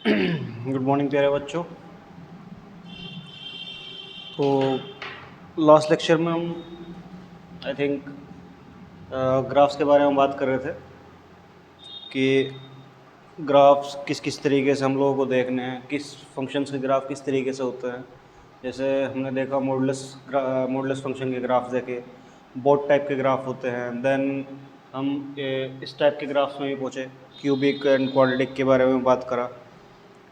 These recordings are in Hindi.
गुड मॉर्निंग प्यारे बच्चों। तो लास्ट लेक्चर में हम आई थिंक ग्राफ्स के बारे में बात कर रहे थे कि ग्राफ्स किस किस तरीके से हम लोगों को देखने हैं, किस फंक्शंस के ग्राफ किस तरीके से होते हैं। जैसे हमने देखा मॉडुलस फंक्शन के ग्राफ देखे, बोथ टाइप के ग्राफ होते हैं। देन हम इस टाइप के ग्राफ्स में भी पहुँचे, क्यूबिक एंड क्वाड्रेटिक के बारे में बात करा।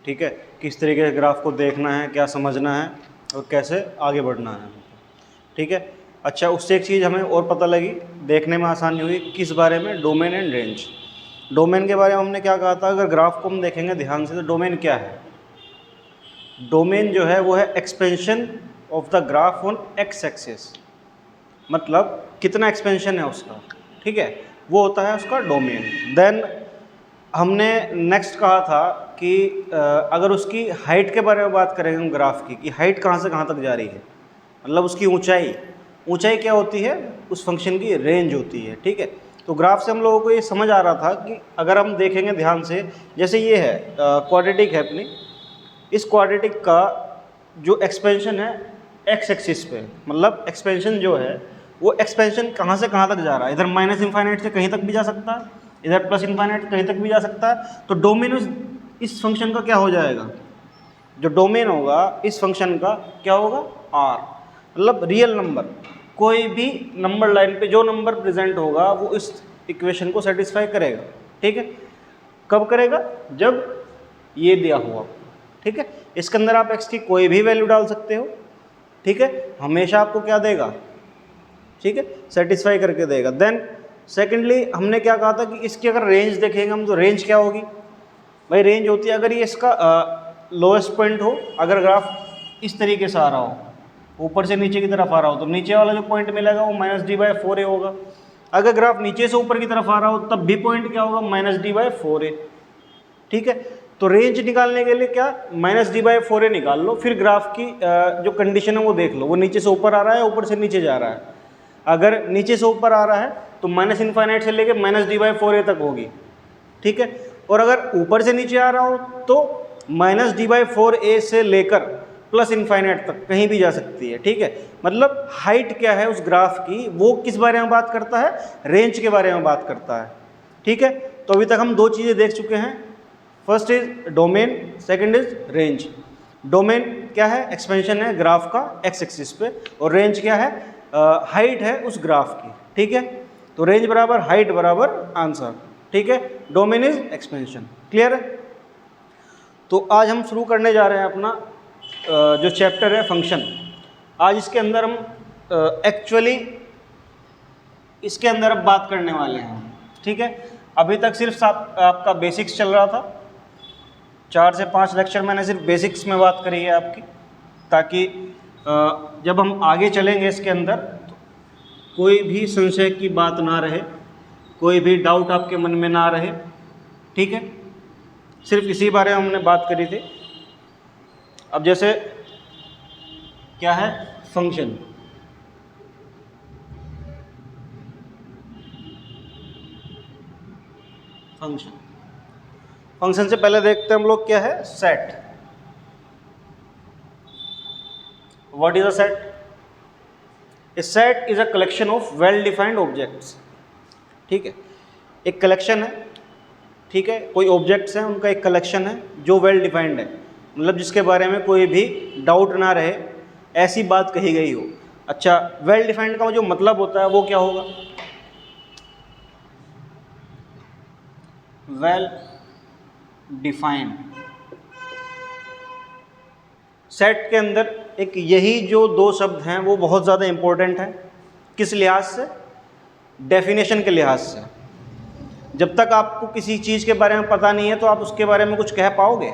ठीक है, किस तरीके से ग्राफ को देखना है, क्या समझना है और कैसे आगे बढ़ना है। ठीक है, अच्छा उससे एक चीज़ हमें और पता लगी, देखने में आसानी हुई, किस बारे में, डोमेन एंड रेंज। डोमेन के बारे में हमने क्या कहा था, अगर ग्राफ को हम देखेंगे ध्यान से तो डोमेन क्या है। डोमेन जो है वो है expansion of the graph on x axis, मतलब कितना एक्सपेंशन है उसका। ठीक है, वो होता है उसका डोमेन। देन हमने नेक्स्ट कहा था कि अगर उसकी हाइट के बारे में बात करेंगे हम ग्राफ की, कि हाइट कहाँ से कहाँ तक जा रही है, मतलब उसकी ऊंचाई। ऊंचाई क्या होती है, उस फंक्शन की रेंज होती है। ठीक है, तो ग्राफ से हम लोगों को ये समझ आ रहा था कि अगर हम देखेंगे ध्यान से, जैसे ये है क्वाड्रेटिक है अपनी, इस क्वाड्रेटिक का जो एक्सपेंशन है एक्स एक्सिस पे, मतलब एक्सपेंशन जो है वो एक्सपेंशन कहाँ से कहाँ तक जा रहा है। इधर माइनस इन्फाइनाइट से कहीं तक भी जा सकता है, इधर प्लस इन्फाइनाइट कहीं तक भी जा सकता है। तो डोमेन इस फंक्शन का क्या हो जाएगा, जो डोमेन होगा इस फंक्शन का क्या होगा, आर, मतलब रियल नंबर। कोई भी नंबर लाइन पे जो नंबर प्रेजेंट होगा वो इस इक्वेशन को सेटिस्फाई करेगा। ठीक है, कब करेगा, जब ये दिया हुआ। ठीक है, इसके अंदर आप x की कोई भी वैल्यू डाल सकते हो। ठीक है, हमेशा आपको क्या देगा, ठीक है, सेटिस्फाई करके देगा। देन सेकेंडली हमने क्या कहा था कि इसकी अगर रेंज देखेंगे हम, तो रेंज क्या होगी भाई, रेंज होती है अगर ये इसका लोएस्ट पॉइंट हो, अगर ग्राफ इस तरीके से आ रहा हो, ऊपर से नीचे की तरफ आ रहा हो, तो नीचे वाला जो पॉइंट मिलेगा वो -d/4a होगा। अगर ग्राफ नीचे से ऊपर की तरफ आ रहा हो तब भी पॉइंट क्या होगा, -d/4a। ठीक है, तो रेंज निकालने के लिए क्या, -d/4a निकाल लो, फिर ग्राफ की जो कंडीशन है वो देख लो, वो नीचे से ऊपर आ रहा है, ऊपर से नीचे जा रहा है। अगर नीचे से ऊपर आ रहा है तो माइनस इन्फाइनाइट से लेके -d/4a तक होगी। ठीक है, और अगर ऊपर से नीचे आ रहा हो तो -d/4a से लेकर प्लस इन्फाइनाइट तक कहीं भी जा सकती है। ठीक है, मतलब हाइट क्या है उस ग्राफ की, वो किस बारे में बात करता है, रेंज के बारे में बात करता है। ठीक है, तो अभी तक हम दो चीज़ें देख चुके हैं, first is domain, second is range. Domain क्या है, एक्सपेंशन है ग्राफ का एक्स एक्सिस पे, और रेंज क्या है, हाइट है उस ग्राफ की। ठीक है, तो रेंज बराबर हाइट बराबर आंसर। ठीक है, डोमेन इज एक्सपेंशन। क्लियर है, तो आज हम शुरू करने जा रहे हैं अपना जो चैप्टर है फंक्शन। आज इसके अंदर हम एक्चुअली इसके अंदर अब बात करने वाले हैं। ठीक है, अभी तक सिर्फ आपका बेसिक्स चल रहा था, 4 से 5 लेक्चर मैंने सिर्फ बेसिक्स में बात करी है आपकी, ताकि जब हम आगे चलेंगे इसके अंदर तो कोई भी संशय की बात ना रहे, कोई भी डाउट आपके मन में ना रहे। ठीक है, सिर्फ इसी बारे में हमने बात करी थी। अब जैसे क्या है फंक्शन, फंक्शन से पहले देखते हैं हम लोग क्या है set. What is a set, A set is a collection of well defined objects. ठीक है, एक कलेक्शन है, ठीक है, कोई ऑब्जेक्ट्स हैं उनका एक कलेक्शन है जो वेल डिफाइंड है, मतलब जिसके बारे में कोई भी डाउट ना रहे, ऐसी बात कही गई हो। अच्छा, वेल डिफाइंड का जो मतलब होता है वो क्या होगा, वेल डिफाइंड। सेट के अंदर एक यही जो दो शब्द हैं वो बहुत ज़्यादा इंपॉर्टेंट है। किस लिहाज से, डेफिनेशन के लिहाज से। जब तक आपको किसी चीज़ के बारे में पता नहीं है तो आप उसके बारे में कुछ कह पाओगे,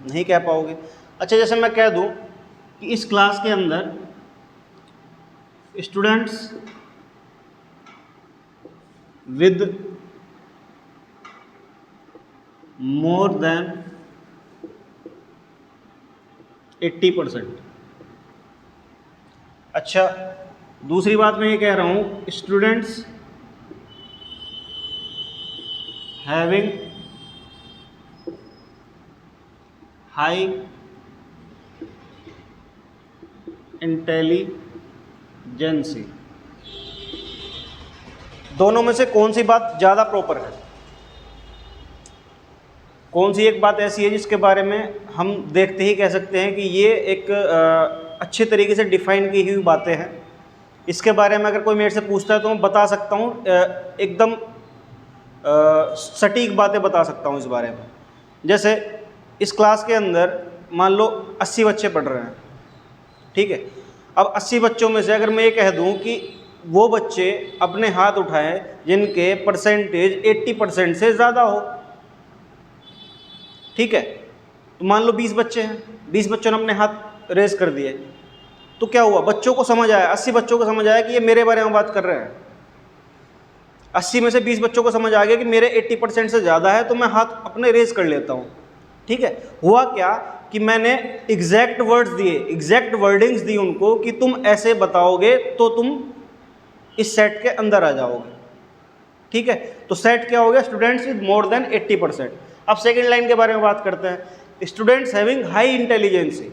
नहीं कह पाओगे। अच्छा, जैसे मैं कह दूं कि इस क्लास के अंदर स्टूडेंट्स विद मोर देन 80%। अच्छा, दूसरी बात मैं ये कह रहा हूँ, स्टूडेंट्स हैविंग हाई इंटेलिजेंसी, दोनों में से कौन सी बात ज़्यादा प्रॉपर है? कौन सी एक बात ऐसी है जिसके बारे में हम देखते ही कह सकते हैं कि ये एक अच्छे तरीके से डिफाइन की हुई बातें हैं, इसके बारे में अगर कोई मेरे से पूछता है तो मैं बता सकता हूँ, एकदम सटीक बातें बता सकता हूँ इस बारे में। जैसे इस क्लास के अंदर मान लो 80 बच्चे पढ़ रहे हैं, ठीक है। अब 80 बच्चों में से अगर मैं ये कह दूं कि वो बच्चे अपने हाथ उठाएं जिनके परसेंटेज 80% से ज़्यादा हो, ठीक है, तो मान लो 20 बच्चे हैं, 20 बच्चों ने अपने हाथ रेज कर दिए, तो क्या हुआ, बच्चों को समझ आया, 80 बच्चों को समझ आया कि ये मेरे बारे में बात कर रहे हैं। 80 में से 20 बच्चों को समझ आ गया कि मेरे 80% से ज़्यादा है, तो मैं हाथ अपने रेज कर लेता हूँ, ठीक है। हुआ क्या कि मैंने एग्जैक्ट वर्ड्स दिए, एग्जैक्ट वर्डिंग्स दी उनको कि तुम ऐसे बताओगे तो तुम इस सेट के अंदर आ जाओगे, ठीक है। तो सेट क्या हो गया, स्टूडेंट्स विद मोर देन 80%। अब सेकेंड लाइन के बारे में बात करते हैं, स्टूडेंट्स हैविंग हाई इंटेलिजेंसी।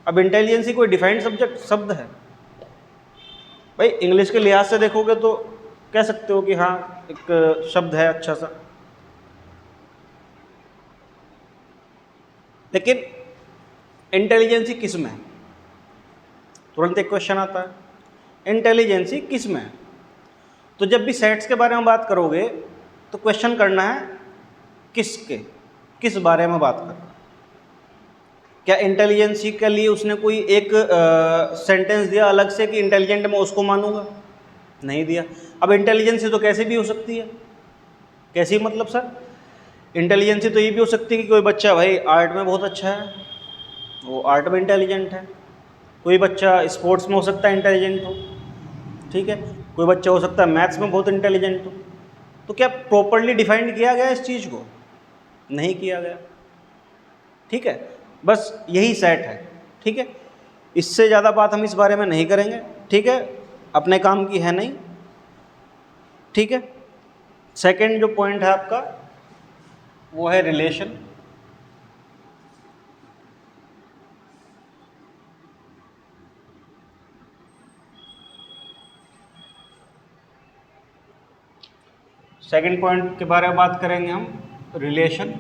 अब इंटेलिजेंसी कोई डिफाइंड सब्जेक्ट शब्द है भाई, इंग्लिश के लिहाज से देखोगे तो कह सकते हो कि हाँ एक शब्द है अच्छा सा, लेकिन इंटेलिजेंसी किस में है? तुरंत एक क्वेश्चन आता है, इंटेलिजेंसी किस में है? तो जब भी सेट्स के बारे में बात करोगे तो क्वेश्चन करना है किसके, किस बारे में बात करना। क्या इंटेलिजेंसी के लिए उसने कोई एक सेंटेंस दिया अलग से कि इंटेलिजेंट मैं उसको मानूंगा? नहीं दिया। अब इंटेलिजेंसी तो कैसे भी हो सकती है, कैसी मतलब सर? इंटेलिजेंसी तो ये भी हो सकती है कि कोई बच्चा भाई आर्ट में बहुत अच्छा है, वो आर्ट में इंटेलिजेंट है। कोई बच्चा स्पोर्ट्स में हो सकता है इंटेलिजेंट हो, ठीक है। कोई बच्चा हो सकता है मैथ्स में बहुत इंटेलिजेंट हो। तो क्या प्रॉपरली डिफाइंड किया गया इस चीज़ को? नहीं किया गया, ठीक है। बस यही सेट है, ठीक है। इससे ज़्यादा बात हम इस बारे में नहीं करेंगे, ठीक है, अपने काम की है नहीं, ठीक है। सेकंड जो पॉइंट है आपका वो है रिलेशन। सेकंड पॉइंट के बारे में बात करेंगे हम, रिलेशन।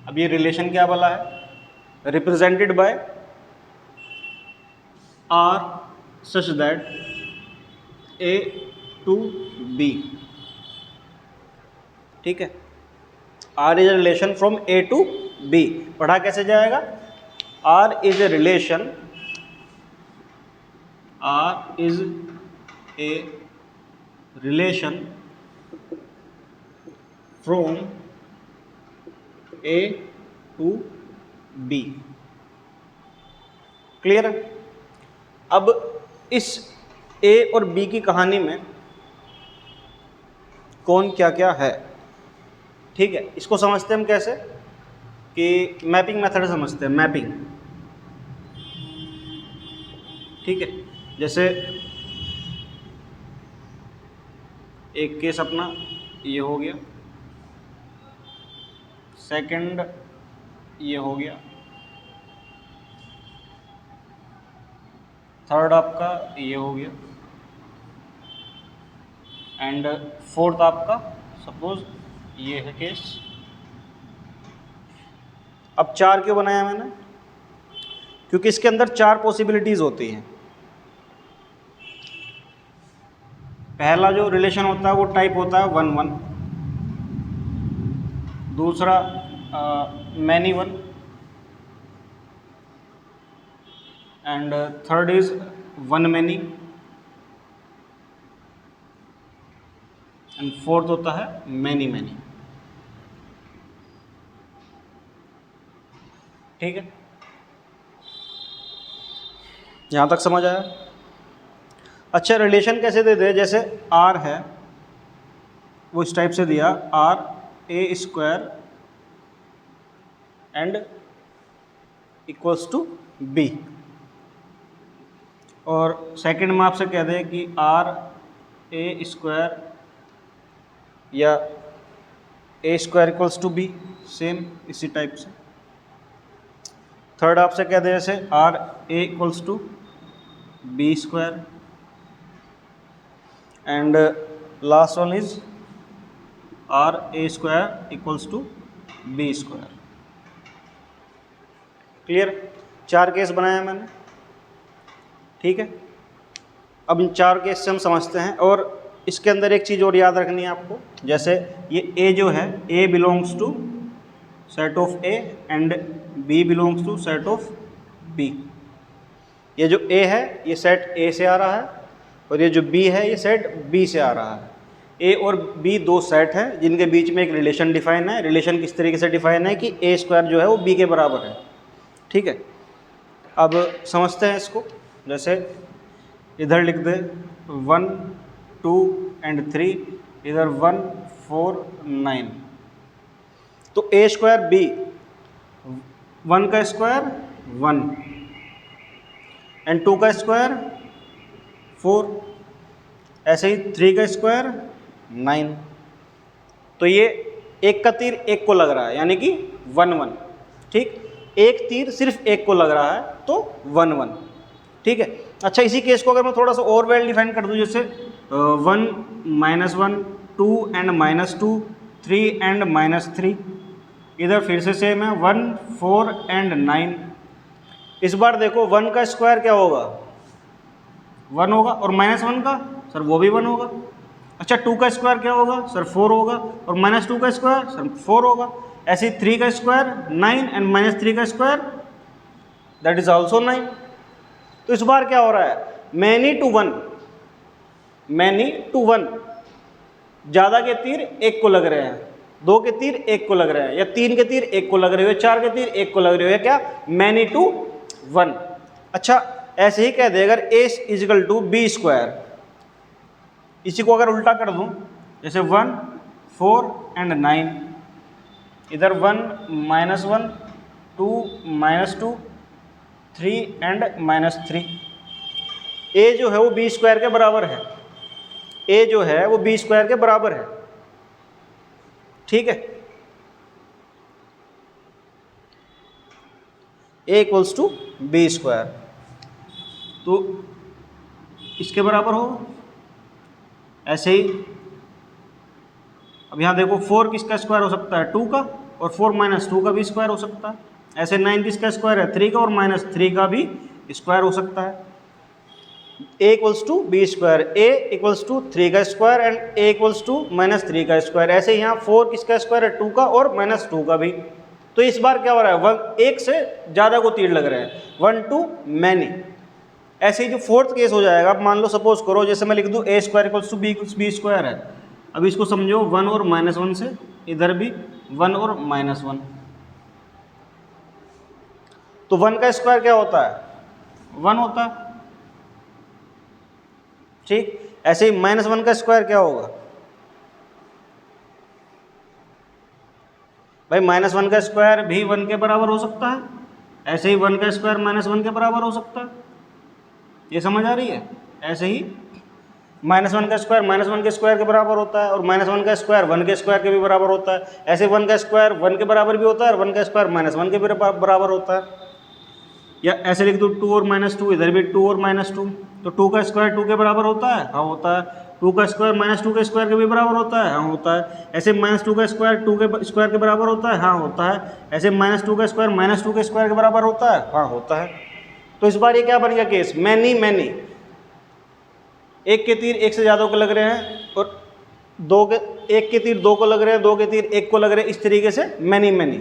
अब ये रिलेशन क्या बोला है, represented by R such that A to B, ठीक है। R is a relation from A to B. पढ़ा कैसे जाएगा, R is a relation, R is a relation from A to B. Clear है? अब इस ए और बी की कहानी में कौन क्या क्या है, ठीक है। इसको समझते हैं हम कैसे कि मैपिंग मेथड समझते हैं, मैपिंग, ठीक है। जैसे एक केस अपना ये हो गया, सेकंड ये हो गया, थर्ड आपका ये हो गया, एंड फोर्थ आपका सपोज ये है केस। अब 4 क्यों बनाया मैंने? क्योंकि इसके अंदर 4 पॉसिबिलिटीज होती हैं। पहला जो रिलेशन होता है वो टाइप होता है 1-1, दूसरा many one, and third is one many, and fourth होता है मैनी मैनी, ठीक है। यहाँ तक समझ आया? अच्छा, रिलेशन कैसे दे दे, जैसे आर है वो इस टाइप से दिया, R A square and equals to B, और सेकंड में आपसे कह दे कि आर ए स्क्वायर या A square equals to B, same इसी टाइप से। थर्ड आपसे कह दे जैसे R A equals to B square and last one is R A square equals to B square. Clear? 4 case बनाए मैंने, ठीक है। अब इन 4 केस से हम समझते हैं, और इसके अंदर एक चीज़ और याद रखनी है आपको, जैसे ये A जो है A belongs to set of A and B belongs to set of B। ये जो A है ये सेट A से आ रहा है, और ये जो B है ये सेट B से आ रहा है। A और B 2 सेट हैं जिनके बीच में एक रिलेशन डिफाइन है। रिलेशन किस तरीके से डिफाइन है कि A स्क्वायर जो है वो B के बराबर है, ठीक है। अब समझते हैं इसको, जैसे इधर लिख दे 1 2 एंड 3, इधर 1 4 9। तो A स्क्वायर B, 1 का स्क्वायर 1 एंड 2 का स्क्वायर 4, ऐसे ही 3 का स्क्वायर 9। तो ये एक का तीर एक को लग रहा है, यानी कि 1 1, ठीक। एक तीर सिर्फ एक को लग रहा है तो 1 1, ठीक है। अच्छा, इसी केस को अगर मैं थोड़ा सा और वेल डिफाइन कर दूं, जैसे 1 -1 2 एंड -2 3 एंड -3, इधर फिर से सेम है 1 4 एंड 9। इस बार देखो 1 का स्क्वायर क्या होगा, 1 होगा, और -1 का सर वो भी 1 होगा। अच्छा, 2 का स्क्वायर क्या होगा सर 4 होगा, और -2 का स्क्वायर सर 4 होगा। ऐसे 3 का स्क्वायर 9 एंड -3 का स्क्वायर दैट इज आल्सो 9। तो इस बार क्या हो रहा है, मैनी टू वन, ज़्यादा के तीर एक को लग रहे हैं, 2 के तीर एक को लग रहे हैं, या 3 के तीर एक को लग रहे हो, 4 के तीर एक को लग रहे हो, या क्या मैनी टू 1। अच्छा, ऐसे ही कह दे अगर A equal to B square, इसी को अगर उल्टा कर दूं, जैसे 1 4 एंड 9, इधर 1 -1 2 -2 3 एंड -3। A जो है वो B स्क्वायर के बराबर है, A जो है वो B स्क्वायर के बराबर है, ठीक है। A equals to B square, तो इसके बराबर हो। ऐसे ही अब यहाँ देखो 4 किसका स्क्वायर हो सकता है, 2 का, और 4 -2 का भी स्क्वायर हो सकता है। ऐसे 9 किसका स्क्वायर है, 3 का, और -3 का भी स्क्वायर हो सकता है। A equals to B square, A equals to 3 का square and A equals to -3 का स्क्वायर। ऐसे यहाँ 4 किसका स्क्वायर है, 2 का, और -2 का भी। तो इस बार क्या हो रहा है, एक से ज़्यादा को तीर लग रहे हैं, 1 टू मैनी। ऐसे ही जो फोर्थ केस हो जाएगा, अब मान लो सपोज करो, जैसे मैं लिख दूँ A square equals to B square है। अब इसको समझो 1 और -1 से, इधर भी 1 और -1। तो 1 का स्क्वायर क्या होता है, 1 होता है, ठीक। ऐसे ही -1 का स्क्वायर क्या होगा भाई, -1 का स्क्वायर भी 1 के बराबर हो सकता है। ऐसे ही 1 का स्क्वायर -1 के बराबर हो सकता है। ये समझ आ रही है? ऐसे ही -1 का स्क्वायर -1 के स्क्वायर के बराबर होता है, और -1 का स्क्वायर 1 के स्क्वायर के भी बराबर होता है। ऐसे 1 का स्क्वायर 1 के बराबर भी होता है, और 1 का स्क्वायर -1 के भी बराबर होता है। या ऐसे लिख दो 2 और -2, इधर भी 2 और -2, तो 2 का स्क्वायर 2 के बराबर होता है, हाँ होता है। 2 का स्क्वायर -2 के स्क्वायर के भी बराबर होता है, हाँ होता है। ऐसे -2 का स्क्वायर 2 के स्क्वायर के बराबर होता है, हाँ होता है। ऐसे -2 का स्क्वायर -2 के स्क्वायर के बराबर होता है, हाँ होता है। तो इस बार ये क्या बन गया केस, मैनी, एक के तीर एक से ज़्यादा को लग रहे हैं, और एक के तीर 2 को लग रहे हैं, 2 के तीर 1 को लग रहे हैं, इस तरीके से मैनी,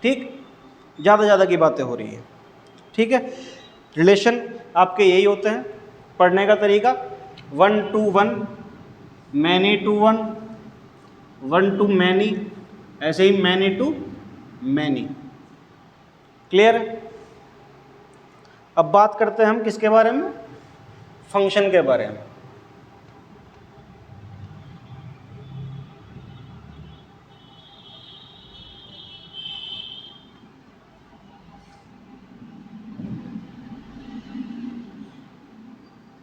ठीक। ज़्यादा की बातें हो रही है, ठीक है। रिलेशन आपके यही होते हैं, पढ़ने का तरीका 1 to 1, many to 1, 1 to many, ऐसे ही मैनी टू मैनी। क्लियर? अब बात करते हैं हम किसके बारे में, फंक्शन के बारे में।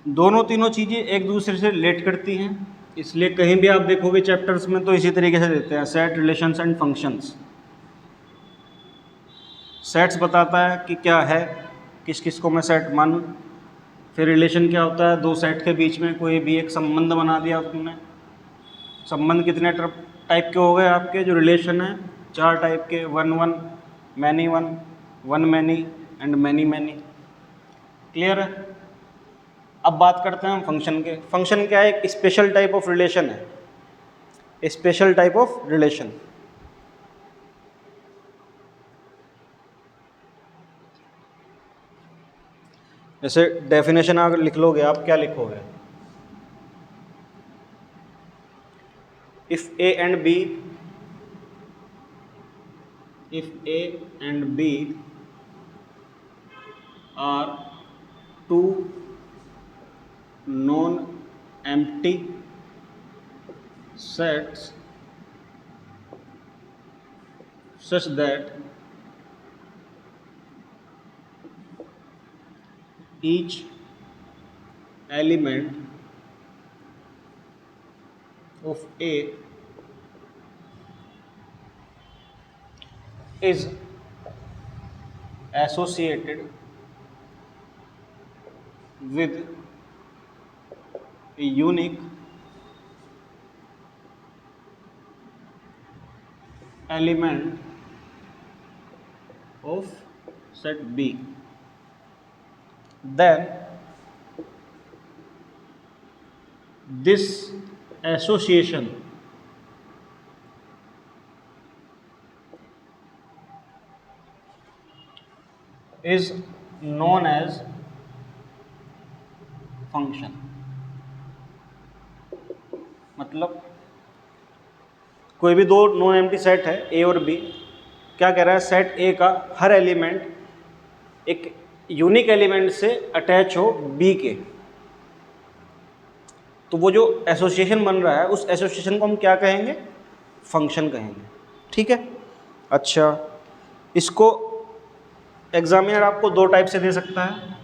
दोनों तीनों चीज़ें एक दूसरे से रिलेट करती हैं, इसलिए कहीं भी आप देखोगे चैप्टर्स में तो इसी तरीके से देते हैं, set, relations and functions. Sets बताता है कि क्या है, किस किस को मैं सेट मानूं। फिर रिलेशन क्या होता है, दो सेट के बीच में कोई भी एक संबंध बना दिया तुमने। संबंध कितने टाइप के हो गए आपके जो रिलेशन है, 4 टाइप के, one one, many one, one many and many many. Clear है। अब बात करते हैं हम फंक्शन के। फंक्शन क्या है, एक स्पेशल टाइप ऑफ रिलेशन है, स्पेशल टाइप ऑफ रिलेशन। जैसे डेफिनेशन अगर लिख लोगे आप, क्या लिखोगे, if A and B, if A and B are two non empty sets such that each element of A is associated with a unique element of set B, then this association is known as function। मतलब कोई भी दो नॉन एम्प्टी सेट है ए और बी, क्या कह रहा है, सेट ए का हर एलिमेंट एक यूनिक एलिमेंट से अटैच हो बी के, तो वो जो एसोसिएशन बन रहा है उस एसोसिएशन को हम क्या कहेंगे, फंक्शन कहेंगे। ठीक है। अच्छा, इसको एग्जामिनर आपको 2 टाइप से दे सकता है,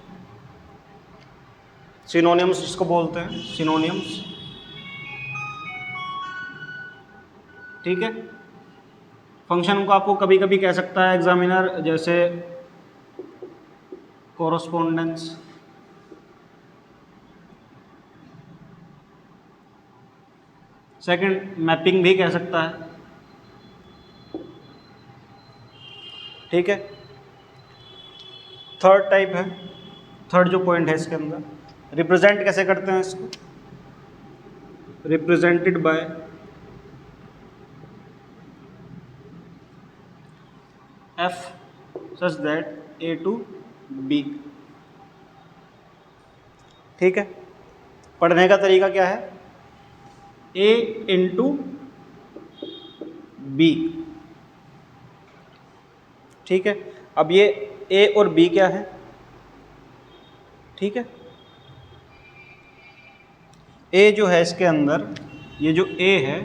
सिनोनिम्स जिसको बोलते हैं, सिनोनिम्स। ठीक है। फंक्शन को आपको कभी कभी कह सकता है एग्जामिनर, जैसे कोरोस्पोंडेंस, सेकंड मैपिंग भी कह सकता है। ठीक है। थर्ड टाइप है, थर्ड जो पॉइंट है इसके अंदर, रिप्रेजेंट कैसे करते हैं इसको, represented by F such that A to B। ठीक है। पढ़ने का तरीका क्या है, A इंटू B। ठीक है। अब ये A और B क्या है, ठीक है, A जो है इसके अंदर, ये जो A है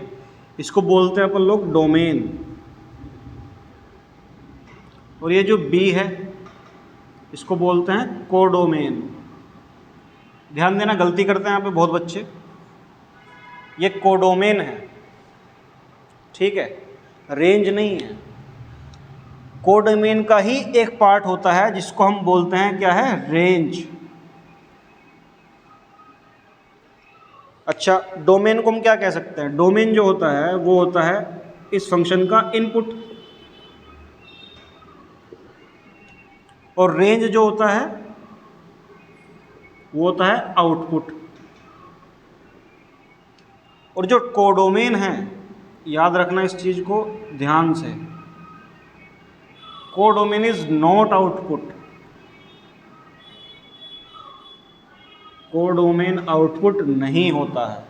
इसको बोलते हैं अपन लोग डोमेन, और ये जो B है इसको बोलते हैं कोडोमेन। ध्यान देना, गलती करते हैं यहाँ पे बहुत बच्चे, ये कोडोमेन है, ठीक है, रेंज नहीं है। कोडोमेन का ही एक पार्ट होता है जिसको हम बोलते हैं क्या है, रेंज। अच्छा, डोमेन को हम क्या कह सकते हैं, डोमेन जो होता है वो होता है इस फंक्शन का इनपुट, और रेंज जो होता है वो होता है आउटपुट। और जो कोडोमेन है, याद रखना इस चीज को ध्यान से, codomain is not output, codomain output नहीं होता है।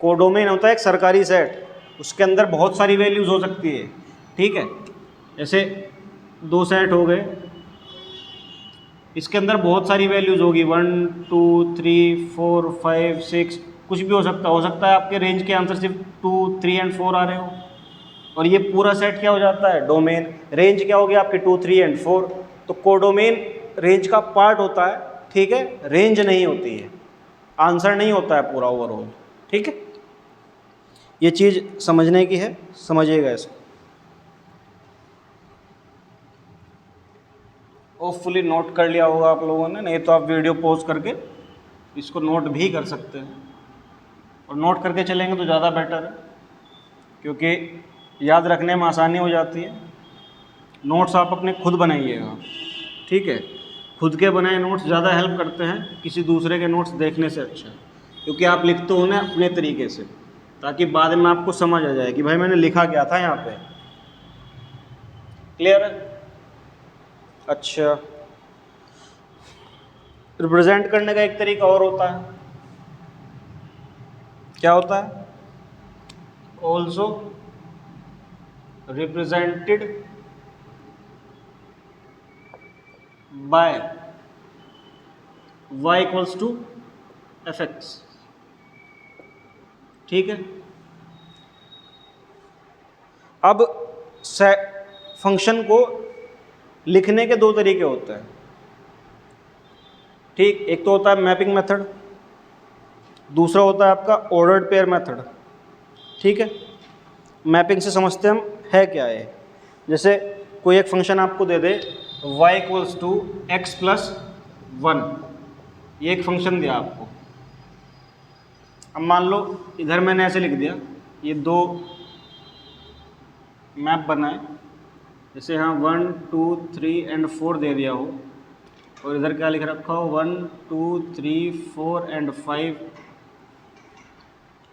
कोडोमेन होता है एक सरकारी सेट, उसके अंदर बहुत सारी वैल्यूज हो सकती है। ठीक है। जैसे 2 सेट हो गए, इसके अंदर बहुत सारी वैल्यूज होगी, 1 2 3 4 5 6, कुछ भी हो सकता है आपके रेंज के आंसर सिर्फ 2 3 एंड 4 आ रहे हो, और ये पूरा सेट क्या हो जाता है, डोमेन। रेंज क्या होगी आपकी, 2 3 एंड 4, तो कोडोमेन रेंज का पार्ट होता है। ठीक है, रेंज नहीं होती है, आंसर नहीं होता है पूरा ओवरऑल। ठीक है, ये चीज़ समझने की है, समझिएगा इसको। होपफुली नोट कर लिया होगा आप लोगों ने, नहीं तो आप वीडियो पॉज करके इसको नोट भी कर सकते हैं, और नोट करके चलेंगे तो ज़्यादा बेटर है, क्योंकि याद रखने में आसानी हो जाती है। नोट्स आप अपने खुद बनाइएगा, ठीक है। खुद के बनाए नोट्स ज़्यादा हेल्प करते हैं किसी दूसरे के नोट्स देखने से अच्छा, क्योंकि आप लिखते हो ना अपने तरीके से, ताकि बाद में आपको समझ आ जाए कि भाई मैंने लिखा क्या था यहाँ पे। क्लियर है? अच्छा, रिप्रेजेंट करने का एक तरीका और होता है, क्या होता है? Also represented by y equals to F X, ठीक है। अब फंक्शन को लिखने के दो तरीके होते हैं, ठीक। एक तो होता है मैपिंग मेथड, दूसरा होता है आपका ऑर्डर्ड पेयर मेथड, ठीक है। मैपिंग से समझते हम है क्या है। जैसे कोई एक फंक्शन आपको दे दे y equals to X plus 1, ये एक फंक्शन दिया आपको। अब मान लो इधर मैंने ऐसे लिख दिया, ये दो मैप बनाए, जैसे यहाँ 1 2 3 एंड 4 दे दिया हो, और इधर क्या लिख रखा हो 1 2 3 4 एंड 5।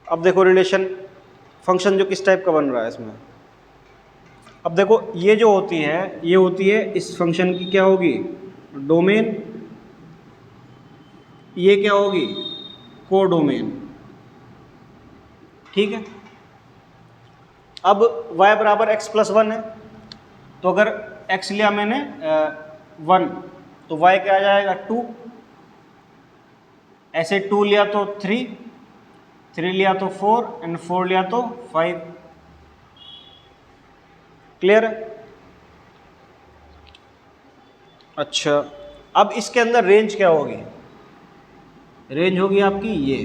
अब देखो रिलेशन फंक्शन जो किस टाइप का बन रहा है इसमें। अब देखो ये जो होती है, ये होती है इस फंक्शन की क्या होगी, डोमेन। ये क्या होगी, कोडोमेन, ठीक है। अब y बराबर एक्स प्लस 1 है, तो अगर x लिया मैंने 1, तो y क्या आ जाएगा 2, ऐसे 2 लिया तो 3, 3 लिया तो 4 एंड 4 लिया तो 5। क्लियर है? अच्छा, अब इसके अंदर रेंज क्या होगी, रेंज होगी आपकी ये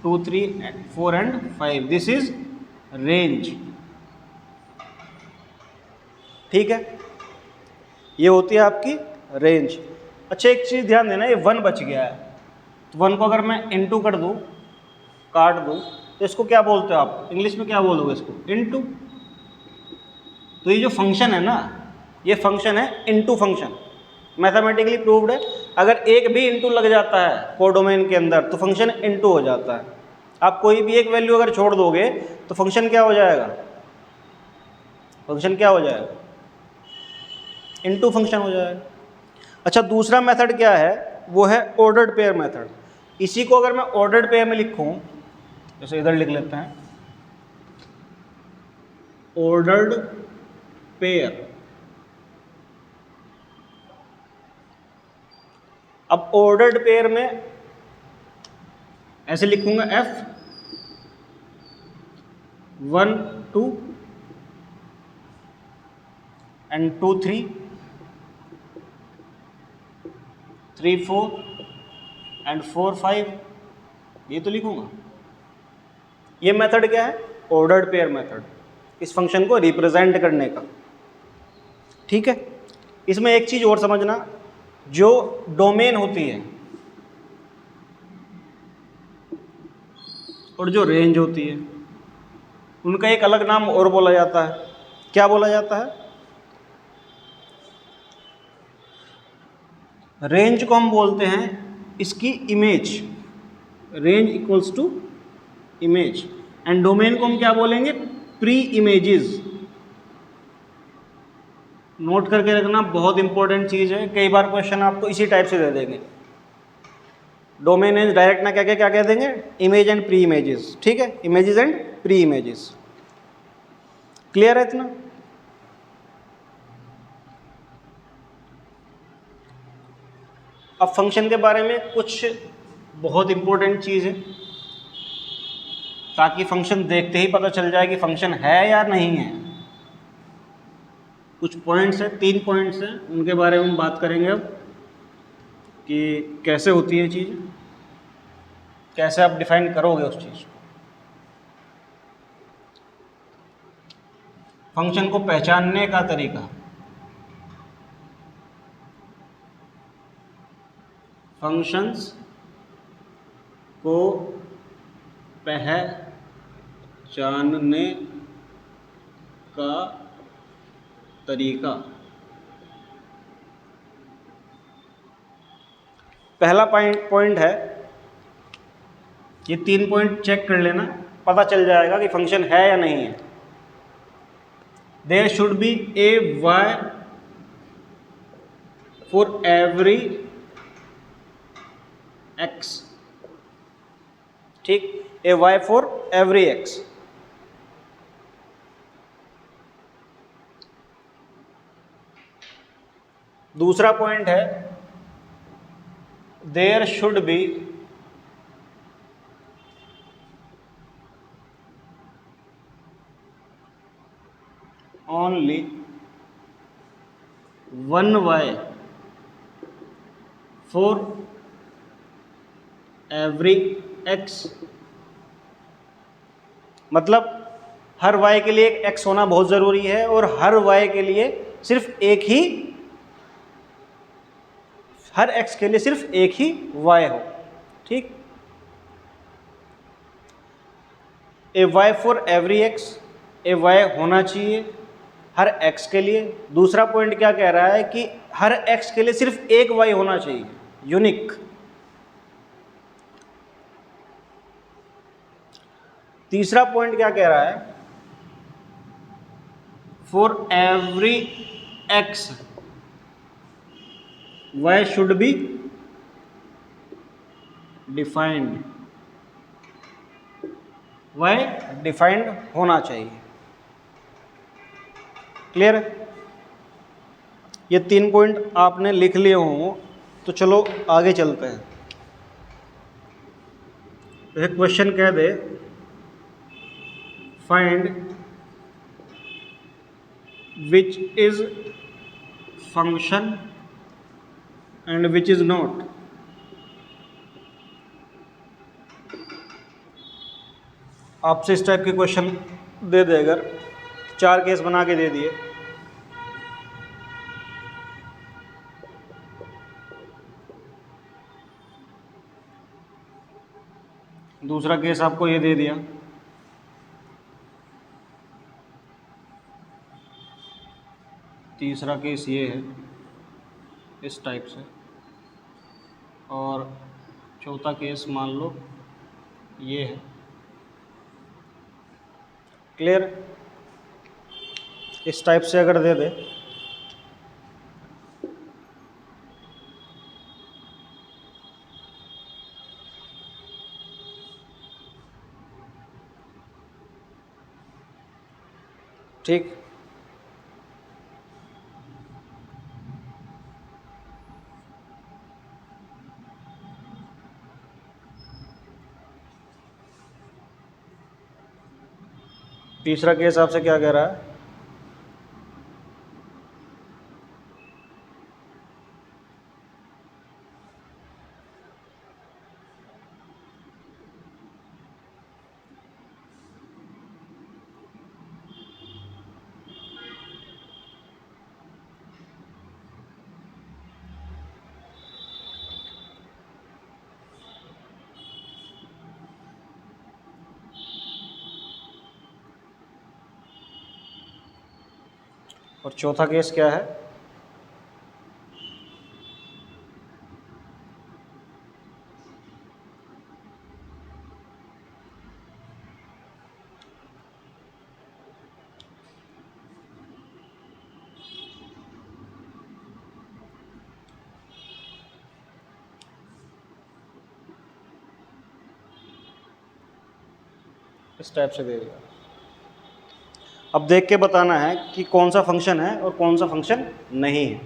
2 3 4 एंड 5, दिस इज रेंज, ठीक है। ये होती है आपकी रेंज। अच्छा, एक चीज़ ध्यान देना, ये 1 बच गया है, तो 1 को अगर मैं इनटू कर दूं, काट दूं, तो इसको क्या बोलते हो आप इंग्लिश में, क्या बोलोगे इसको, इनटू। तो ये जो फंक्शन है ना, ये फंक्शन है इनटू फंक्शन, मैथमेटिकली प्रूव्ड है। अगर एक भी इनटू लग जाता है कोडोमेन के अंदर तो फंक्शन इनटू हो जाता है। आप कोई भी एक वैल्यू अगर छोड़ दोगे तो फंक्शन क्या हो जाएगा, फंक्शन क्या हो जाएगा, इनटू फंक्शन हो जाएगा। अच्छा, दूसरा मेथड क्या है, वो है ऑर्डर्ड पेयर मेथड। इसी को अगर मैं ऑर्डर्ड पेयर में लिखूं, जैसे इधर लिख लेते हैं ऑर्डर्ड पेयर। अब ऑर्डर्ड पेयर में ऐसे लिखूंगा f 1 2 एंड 2 3 3 4 एंड 4 5, ये तो लिखूंगा। ये मेथड क्या है, ऑर्डर्ड पेयर मेथड, इस फंक्शन को रिप्रेजेंट करने का, ठीक है। इसमें एक चीज और समझना, जो डोमेन होती है और जो रेंज होती है, उनका एक अलग नाम और बोला जाता है। क्या बोला जाता है, रेंज को हम बोलते हैं इसकी image, range equals to image, and domain को हम क्या बोलेंगे, प्री इमेजेस। नोट करके रखना, बहुत इंपॉर्टेंट चीज़ है, कई बार क्वेश्चन आपको इसी टाइप से दे देंगे। डोमेन एज डायरेक्ट ना क्या कह देंगे, इमेज एंड प्री इमेजेस, ठीक है, images and pre images. Clear है इतना? अब फंक्शन के बारे में कुछ बहुत इंपॉर्टेंट चीज़ है, ताकि फंक्शन देखते ही पता चल जाए कि फंक्शन है या नहीं है। कुछ पॉइंट्स हैं, 3 पॉइंट्स हैं, उनके बारे में हम बात करेंगे अब, कि कैसे होती है चीज़, कैसे आप डिफाइन करोगे उस चीज़ को। फंक्शन को पहचानने का तरीका, फंक्शंस को पहचानने का तरीका। पहला पॉइंट है, ये 3 पॉइंट चेक कर लेना, पता चल जाएगा कि फंक्शन है या नहीं है। There should be a Y for every X, ठीक, a Y for every X. दूसरा पॉइंट है, there should be only one Y for every X. मतलब हर y के लिए एक x होना बहुत ज़रूरी है और हर y के लिए सिर्फ एक ही, हर x के लिए सिर्फ एक ही y हो, ठीक। ए y for every x, A y होना चाहिए हर x के लिए। दूसरा पॉइंट क्या कह रहा है कि हर x के लिए सिर्फ एक y होना चाहिए, यूनिक। तीसरा पॉइंट क्या कह रहा है, for every x y should be defined, y defined होना चाहिए। क्लियर है? ये 3 पॉइंट आपने लिख लिए हों तो चलो आगे चलते हैं। एक क्वेश्चन कह दे, find which is function and which is not. आपसे इस टाइप के क्वेश्चन दे दे, अगर 4 केस बना के दे दिए, दूसरा केस आपको ये दे दिया, तीसरा केस ये है इस टाइप से, और चौथा केस मान लो ये है। क्लियर? इस टाइप से अगर दे दे ठीक, तीसरा केस आपसे क्या कह रहा है, और चौथा केस क्या है, इस टाइप से दे दिया। अब देख के बताना है कि कौन सा फंक्शन है और कौन सा फंक्शन नहीं है।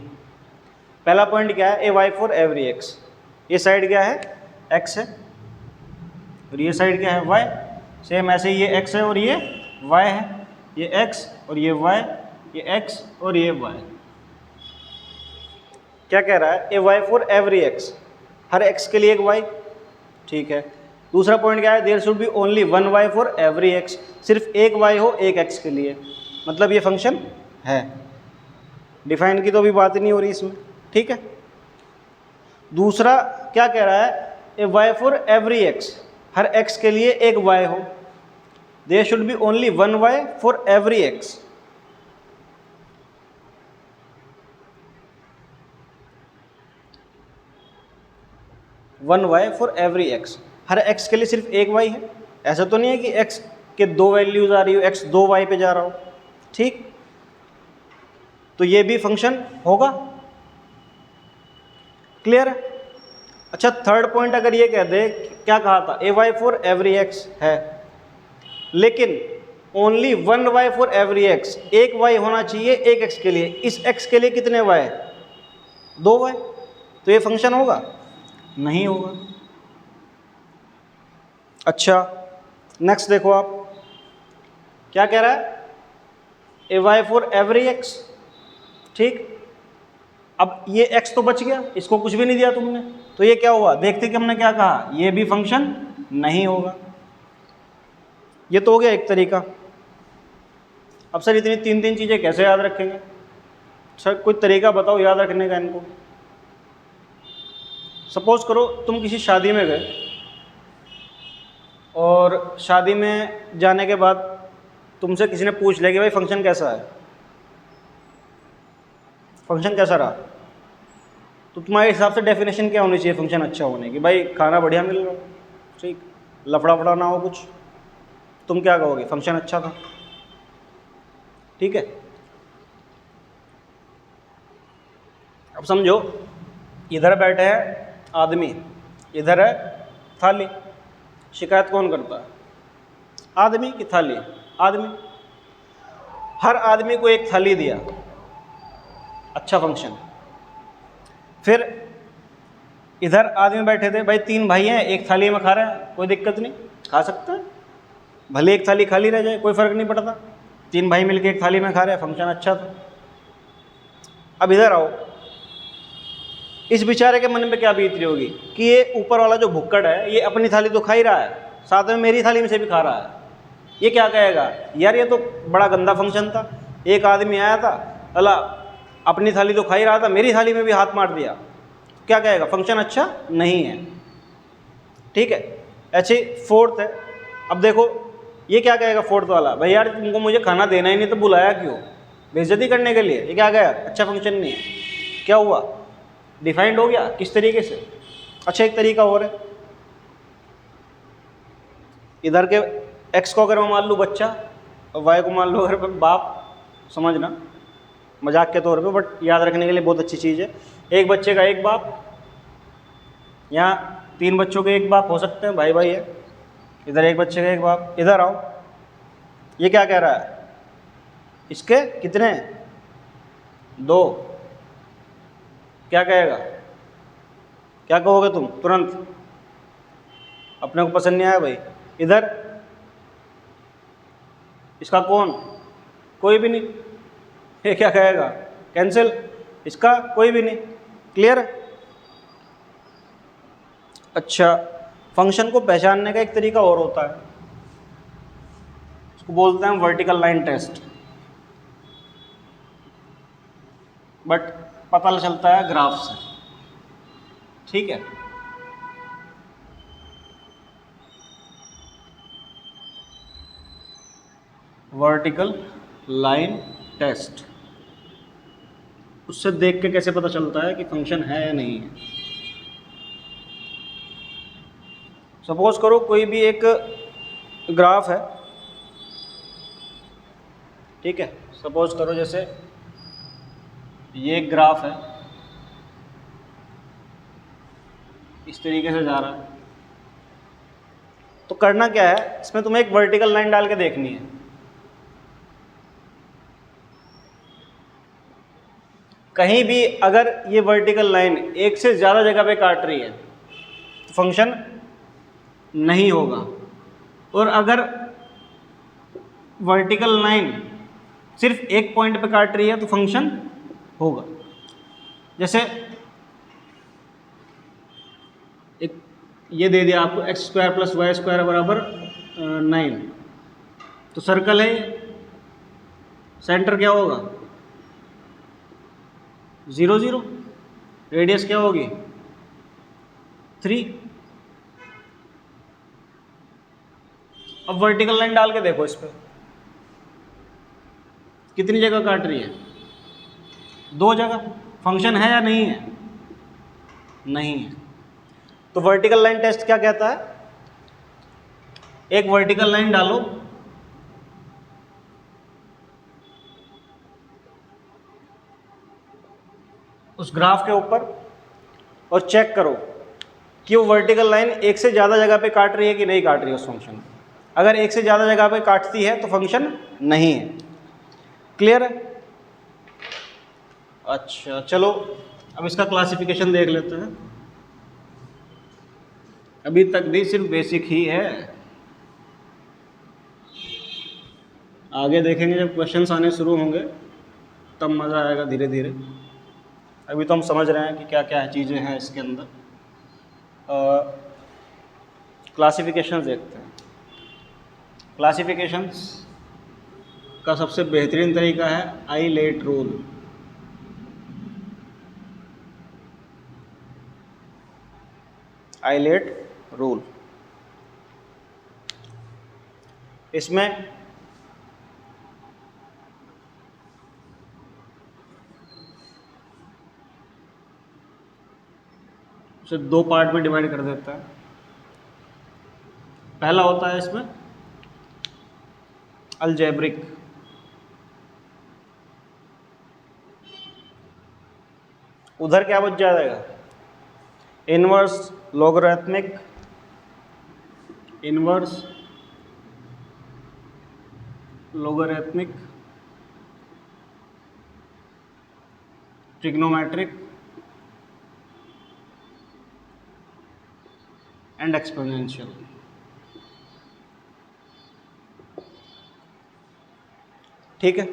पहला पॉइंट क्या है, a Y for every x. ये साइड क्या है, एक्स है, और ये साइड क्या है, वाई। सेम ऐसे ये एक्स है और ये वाई है, ये एक्स और ये वाई, ये एक्स और ये वाई। क्या कह रहा है, a Y for every X, हर एक्स के लिए एक वाई, ठीक है। दूसरा पॉइंट क्या है, there should be only one Y for every X, सिर्फ एक वाई हो एक एक्स के लिए, मतलब ये फंक्शन है। डिफाइन की तो अभी बात ही नहीं हो रही इसमें, ठीक है। दूसरा क्या कह रहा है, a Y for every X, हर एक्स के लिए एक वाई हो, there should be only one Y for every X. One Y for every X, हर एक्स के लिए सिर्फ एक वाई है। ऐसा तो नहीं है कि एक्स के दो वैल्यूज आ रही हो, एक्स दो वाई पे जा रहा हो, ठीक। तो ये भी फंक्शन होगा, क्लियर है। अच्छा, थर्ड पॉइंट अगर ये कह दे, क्या कहा था, a Y for every X है, लेकिन only one Y for every X, एक वाई होना चाहिए एक एक्स के लिए। इस एक्स के लिए कितने वाई, दो वाई, तो ये फंक्शन होगा, नहीं होगा। अच्छा, नेक्स्ट देखो आप क्या कह रहा है, a Y for every X, ठीक। अब ये x तो बच गया, इसको कुछ भी नहीं दिया तुमने, तो ये क्या हुआ, देखते कि हमने क्या कहा, ये भी फंक्शन नहीं होगा। ये तो हो गया एक तरीका। अब सर इतनी तीन तीन चीज़ें कैसे याद रखेंगे, सर कोई तरीका बताओ याद रखने का इनको। सपोज करो तुम किसी शादी में गए, और शादी में जाने के बाद तुमसे किसी ने पूछ लिया कि भाई फंक्शन कैसा है, फंक्शन कैसा रहा, तो तुम्हारे हिसाब से डेफिनेशन क्या होनी चाहिए फंक्शन अच्छा होने की, भाई खाना बढ़िया मिल रहा हो, ठीक, लफड़ा फड़ा ना हो कुछ, तुम क्या कहोगे, फंक्शन अच्छा था, ठीक है। अब समझो इधर बैठे हैं आदमी, इधर है थाली, शिकायत कौन करता है, आदमी की थाली, आदमी, हर आदमी को एक थाली दिया, अच्छा फंक्शन। फिर इधर आदमी बैठे थे, भाई तीन भाई हैं, एक थाली में खा रहे हैं, कोई दिक्कत नहीं, खा सकते हैं, भले एक थाली खाली रह जाए, कोई फर्क नहीं पड़ता, तीन भाई मिलके एक थाली में खा रहे हैं, फंक्शन अच्छा था। अब इधर आओ, इस बेचारे के मन में क्या बीत रही होगी कि ये ऊपर वाला जो भुक्कड़ है, ये अपनी थाली तो खा ही रहा है, साथ में मेरी थाली में से भी खा रहा है, ये क्या कहेगा, यार ये तो बड़ा गंदा फंक्शन था, एक आदमी आया था, अल्लाह अपनी थाली तो खा ही रहा था, मेरी थाली में भी हाथ मार दिया, क्या कहेगा, फंक्शन अच्छा नहीं है, ठीक है। ऐसे फोर्थ है, अब देखो ये क्या कहेगा फोर्थ वाला, भाई यार तुमको मुझे खाना देना ही नहीं तो बुलाया क्यों, बेइज्जती करने के लिए, ये क्या कहेगा, अच्छा फंक्शन नहीं है। क्या हुआ, डिफाइंड हो गया किस तरीके से। अच्छा एक तरीका और है, इधर के एक्स को अगर मैं मान लूँ बच्चा, और वाई को मान लो अगर बाप, समझना मजाक के तौर पे, बट याद रखने के लिए बहुत अच्छी चीज़ है। एक बच्चे का एक बाप, यहाँ तीन बच्चों के एक बाप हो सकते हैं, भाई भाई है, इधर एक बच्चे का एक बाप। इधर आओ, ये क्या कह रहा है, इसके कितने, दो, क्या कहेगा, क्या कहोगे तुम तुरंत, अपने को पसंद नहीं आया भाई। इधर इसका कौन, कोई भी नहीं, ये क्या कहेगा, कैंसिल, इसका कोई भी नहीं, क्लियर है। अच्छा, फंक्शन को पहचानने का एक तरीका और होता है, उसको बोलते हैं वर्टिकल लाइन टेस्ट, बट पता चलता है ग्राफ से, ठीक है। वर्टिकल लाइन टेस्ट, उससे देख के कैसे पता चलता है कि फंक्शन है या नहीं है। सपोज करो कोई भी एक ग्राफ है, ठीक है, सपोज करो जैसे ये एक ग्राफ है, इस तरीके से जा रहा है, तो करना क्या है, इसमें तुम्हें एक वर्टिकल लाइन डाल के देखनी है। कहीं भी अगर ये वर्टिकल लाइन एक से ज़्यादा जगह पे काट रही है तो फंक्शन नहीं होगा, और अगर वर्टिकल लाइन सिर्फ एक पॉइंट पे काट रही है तो फंक्शन होगा। जैसे एक ये दे दिया आपको X square plus Y square बराबर 9, तो सर्कल है, सेंटर क्या होगा 0 0, रेडियस क्या होगी 3। अब वर्टिकल लाइन डाल के देखो इस पर कितनी जगह काट रही है, 2 जगह। फंक्शन है या नहीं है? नहीं है। तो वर्टिकल लाइन टेस्ट क्या कहता है, एक वर्टिकल लाइन डालो, उस ग्राफ के ऊपर, और चेक करो कि वो वर्टिकल लाइन एक से ज़्यादा जगह पे काट रही है कि नहीं काट रही है उस फंक्शन को। अगर एक से ज़्यादा जगह पे काटती है तो फंक्शन नहीं है। क्लियर है? अच्छा चलो अब इसका क्लासिफिकेशन देख लेते हैं। अभी तक भी सिर्फ बेसिक ही है, आगे देखेंगे जब क्वेश्चंस आने शुरू होंगे तब मज़ा आएगा धीरे धीरे। अभी तो हम समझ रहे हैं कि क्या क्या चीज़ें हैं इसके अंदर। क्लासिफिकेशंस देखते हैं। क्लासिफिकेशंस का सबसे बेहतरीन तरीका है आइलेट रूल। आइलेट रूल, इसमें उसे 2 पार्ट में डिवाइड कर देता है। पहला होता है इसमें अलजेब्रिक, उधर क्या बच जाएगा, inverse logarithmic, inverse logarithmic, trigonometric and exponential. ठीक है,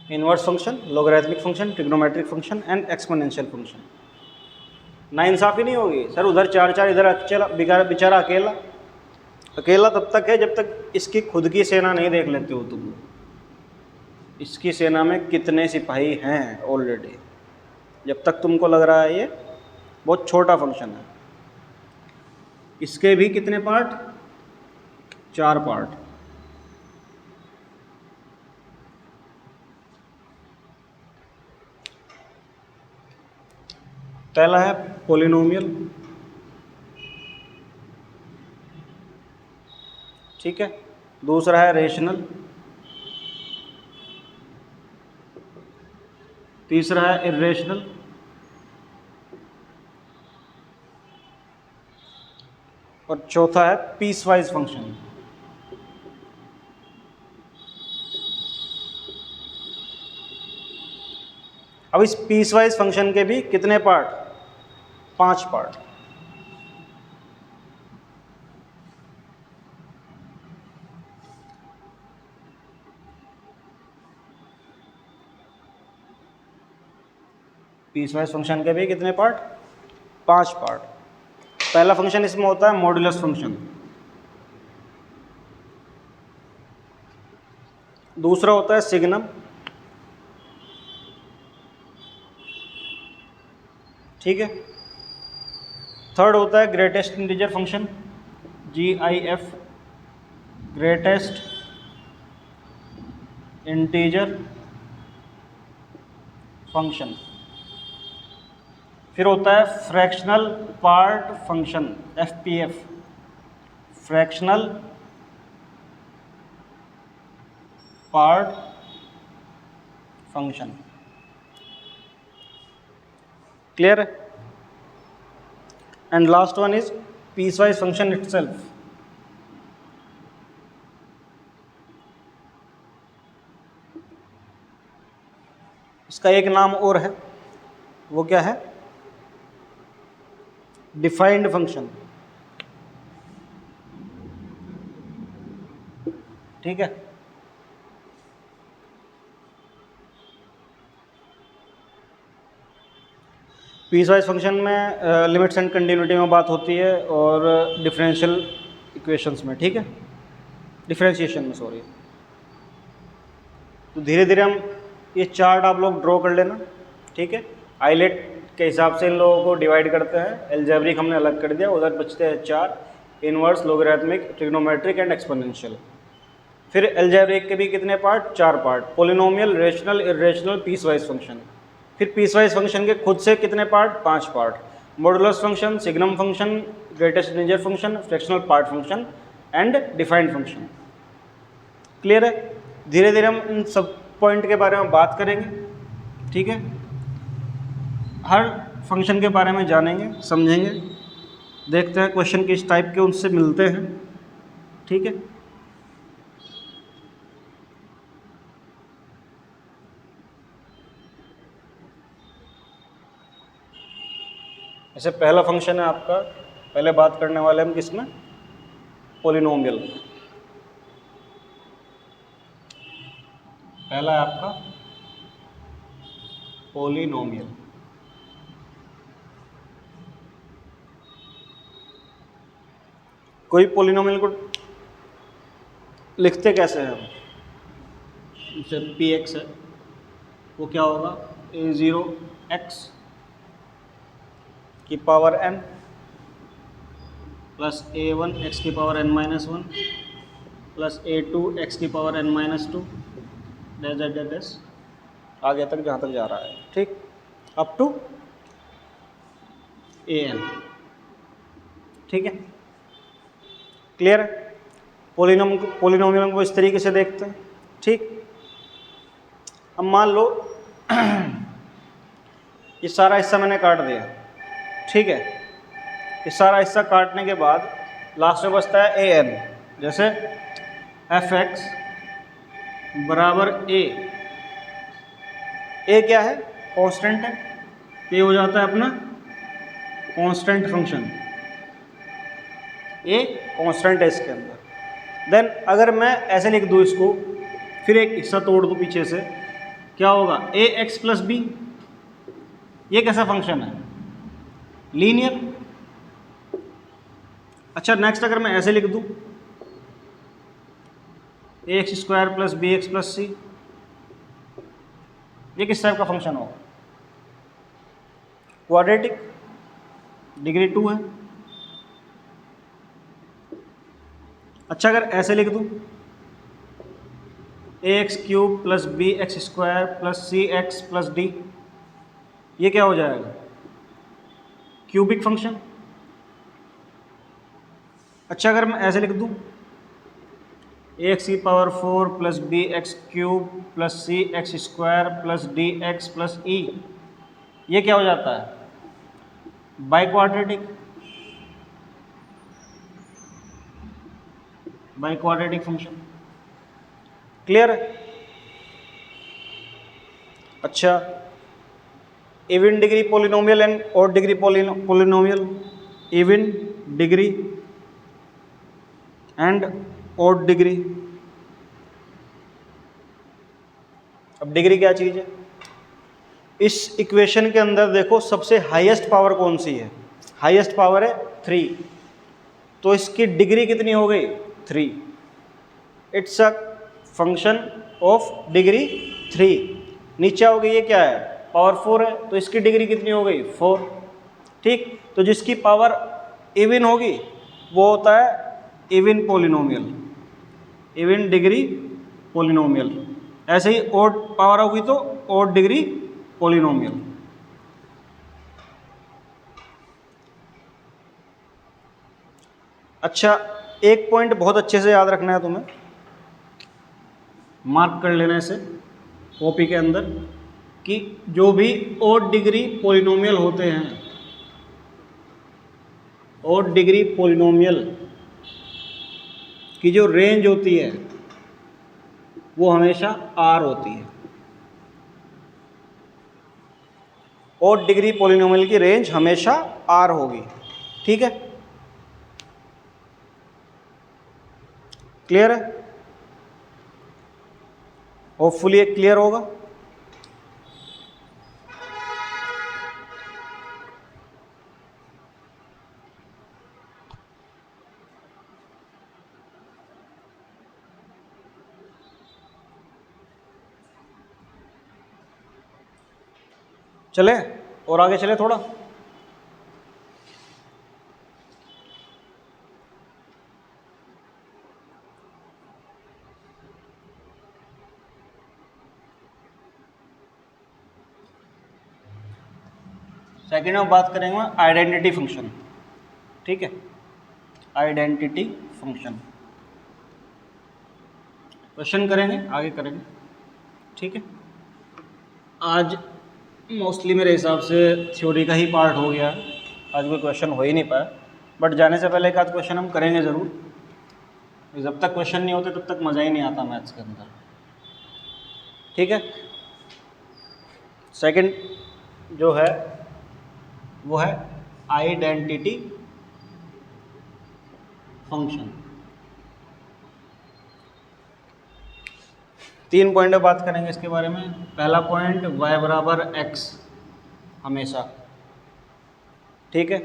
inverse function, logarithmic function, trigonometric function and exponential function. नाइंसाफ़ी नहीं होगी सर, उधर 4 इधर अकेला, बेचारा अकेला। अकेला तब तक है जब तक इसकी खुद की सेना नहीं देख लेते हो तुम। इसकी सेना में कितने सिपाही हैं ऑलरेडी, जब तक तुमको लग रहा है ये बहुत छोटा फंक्शन है। इसके भी कितने पार्ट, 4 पार्ट। पहला है पॉलिनोमियल, ठीक है। दूसरा है रेशनल, तीसरा है इर्रेशनल, और चौथा है पीसवाइज फंक्शन। अब इस पीसवाइज फंक्शन के भी कितने पार्ट, 5 पार्ट। पीसवाइज फंक्शन के भी कितने पार्ट, 5 पार्ट। पहला फंक्शन इसमें होता है मॉड्यूलस फंक्शन, दूसरा होता है सिग्नम, ठीक है। थर्ड होता है greatest integer function, GIF, greatest integer function. फिर होता है fractional part function, FPF, fractional part function. Clear है? And last one is piecewise function itself. इसका एक नाम और है, वो क्या है, डिफाइंड फंक्शन, ठीक है। पीसवाइज फंक्शन में लिमिट्स एंड कंटिन्यूटी में बात होती है, और डिफरेंशियल इक्वेशंस में, ठीक है, डिफरेंशिएशन में, सॉरी। तो धीरे धीरे हम ये चार्ट आप लोग ड्रॉ कर लेना, ठीक है। आइलेट के हिसाब से इन लोगों को डिवाइड करते हैं, एल्जेब्रिक हमने अलग कर दिया, उधर बचते हैं 4, inverse, logarithmic, trigonometric and exponential. फिर एल्जेब्रिक के भी कितने part, 4 part, polynomial, rational, irrational, piecewise function. फिर पीसवाइज फंक्शन के खुद से कितने part, 5 part, modulus function, signum function, greatest integer function, fractional part function and defined function. Clear है। धीरे धीरे हम इन सब पॉइंट के बारे में बात करेंगे, ठीक है। हर फंक्शन के बारे में जानेंगे, समझेंगे, देखते हैं क्वेश्चन किस टाइप के उनसे मिलते हैं, ठीक है। ऐसे पहला फंक्शन है आपका, पहले बात करने वाले हम किसमें, पोलिनोमियल। पहला है आपका पोलिनोमियल। कोई पोलिनोमियल को लिखते कैसे हैं हम, जैसे पी एक्स है, वो क्या होगा, a0 x की power n plus a1 x की power n minus 1 plus a2 x की power n minus 2 dash dash dash dash आगे तक जहाँ तक जा रहा है, ठीक, अप टू an, ठीक है। क्लियर है। पोलिनोमियल को इस तरीके से देखते हैं, ठीक। अब मान लो ये सारा हिस्सा मैंने काट दिया, ठीक है। ये सारा हिस्सा काटने के बाद लास्ट में बचता है ए एन, जैसे एफ एक्स बराबर ए क्या है, कांस्टेंट है, ये हो जाता है अपना कांस्टेंट फंक्शन, ए कांस्टेंट है इसके अंदर। देन अगर मैं ऐसे लिख दूँ इसको, फिर एक हिस्सा तोड़ दूँ पीछे से, क्या होगा, ए एक्स प्लस बी। ये कैसा फंक्शन है, लीनियर। अच्छा नेक्स्ट अगर मैं ऐसे लिख दूँ, A X square plus B X plus C, ये किस टाइप का फंक्शन होगा, क्वाड्रेटिक, डिग्री 2 है। अच्छा अगर ऐसे लिख दूँ, A X cube plus B X square plus C X plus D, ये क्या हो जाएगा, क्यूबिक फंक्शन। अच्छा अगर मैं ऐसे लिख दूँ, ए एक्स की power 4 plus B x cube plus C x square plus D x plus E, ये क्या हो जाता है, बाई क्वाड्रेटिक फंक्शन। क्लियर है। अच्छा even degree polynomial and odd degree polynomial, even degree and odd degree. अब डिग्री क्या चीज़ है, इस इक्वेशन के अंदर देखो सबसे हाईएस्ट पावर कौन सी है, हाईएस्ट पावर है 3, तो इसकी डिग्री कितनी हो गई, 3। It's a function of degree 3। नीचे हो गई, ये क्या है, पावर 4 है, तो इसकी डिग्री कितनी हो गई, 4, ठीक। तो जिसकी पावर इवन होगी वो होता है even polynomial, even degree polynomial. ऐसे ही ऑड पावर होगी तो ऑड डिग्री पोलिनोमियल। अच्छा एक पॉइंट बहुत अच्छे से याद रखना है तुम्हें, मार्क कर लेना इसे कॉपी के अंदर, कि जो भी ऑड डिग्री पोलिनोमियल होते हैं, ऑड डिग्री पोलिनोमियल की जो रेंज होती है वो हमेशा आर होती है। ऑड डिग्री पोलिनोमियल की रेंज हमेशा आर होगी, ठीक है। क्लियर है, होपफुली ये क्लियर होगा। चले और आगे चले थोड़ा। सेकेंड में बात करेंगे आइडेंटिटी फंक्शन। ठीक है, आइडेंटिटी फंक्शन क्वेश्चन करेंगे, आगे करेंगे। ठीक है, आज मोस्टली मेरे हिसाब से थ्योरी का ही पार्ट हो गया, आज कोई क्वेश्चन हो ही नहीं पाया, बट जाने से पहले एक आध क्वेश्चन हम करेंगे ज़रूर। जब तक क्वेश्चन नहीं होते तब तक मज़ा ही नहीं आता मैथ्स के अंदर। ठीक है, सेकंड जो है वो है आइडेंटिटी फंक्शन। 3 पॉइंट में बात करेंगे इसके बारे में। पहला पॉइंट y बराबर x हमेशा। ठीक है,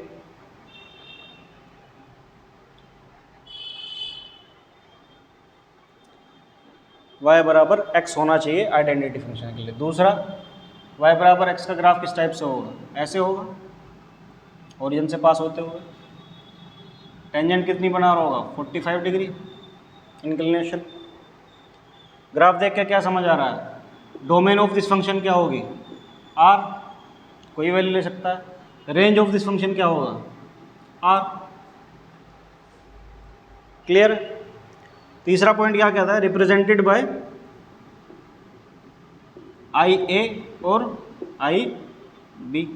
y बराबर x होना चाहिए आइडेंटिटी फंक्शन के लिए। दूसरा, y बराबर x का ग्राफ किस टाइप से होगा? ऐसे होगा, ओरिजिन से पास होते हुए। टेंजेंट कितनी बना रहा होगा? 45 डिग्री इंक्लिनेशन। ग्राफ देख के क्या समझ आ रहा है? डोमेन ऑफ दिस फंक्शन क्या होगी? r, कोई वैल्यू ले सकता है। रेंज ऑफ दिस फंक्शन क्या होगा? r। क्लियर? तीसरा पॉइंट क्या कहता है? रिप्रेजेंटेड बाय आई ए और आई बी।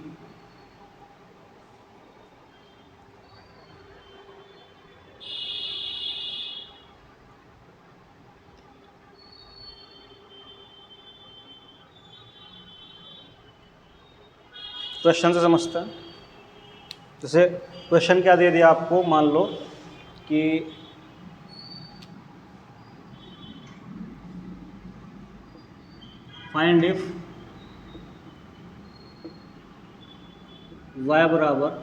क्वेश्चन से समझते हैं। जैसे क्वेश्चन क्या दे दिया आपको, मान लो कि फाइंड इफ y बराबर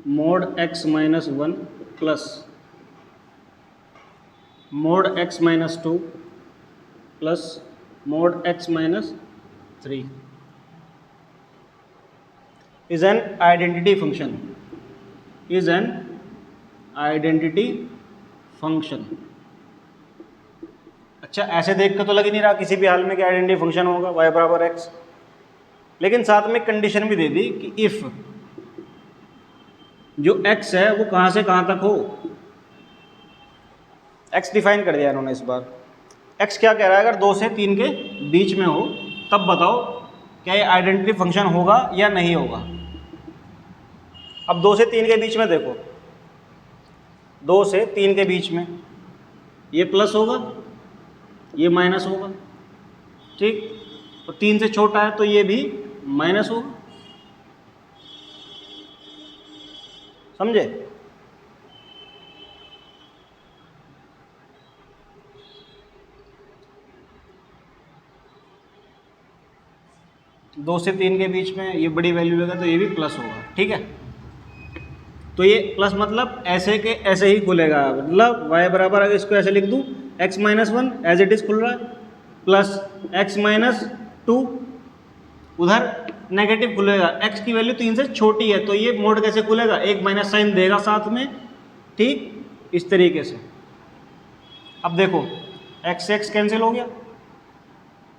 mode x minus 1 plus mode x minus 2 plus mode x minus 3 is an identity function, is an identity function। अच्छा, ऐसे देख के तो लग ही नहीं रहा किसी भी हाल में कि आइडेंटिटी फंक्शन होगा y बराबर x, लेकिन साथ में कंडीशन भी दे दी कि इफ जो x है वो कहाँ से कहाँ तक हो। x डिफाइन कर दिया इन्होंने इस बार। x क्या कह रहा है? अगर 2 से 3 के बीच में हो तब बताओ क्या ये आइडेंटिटी फंक्शन होगा या नहीं होगा। अब 2 से 3 के बीच में देखो, 2 से 3 के बीच में ये प्लस होगा, ये माइनस होगा। ठीक, और 3 से छोटा है तो ये भी माइनस होगा। समझे? दो से 3 के बीच में ये बड़ी वैल्यू लेगा तो ये भी प्लस होगा। ठीक है, तो ये प्लस मतलब ऐसे के ऐसे ही खुलेगा। मतलब y बराबर, अगर इसको ऐसे लिख दूं, x minus 1 as it is खुल रहा है, प्लस x माइनस 2, उधर नेगेटिव खुलेगा। x की वैल्यू 3 से छोटी है तो ये मोड कैसे खुलेगा? एक माइनस साइन देगा साथ में। ठीक, इस तरीके से। अब देखो x से x कैंसिल हो गया,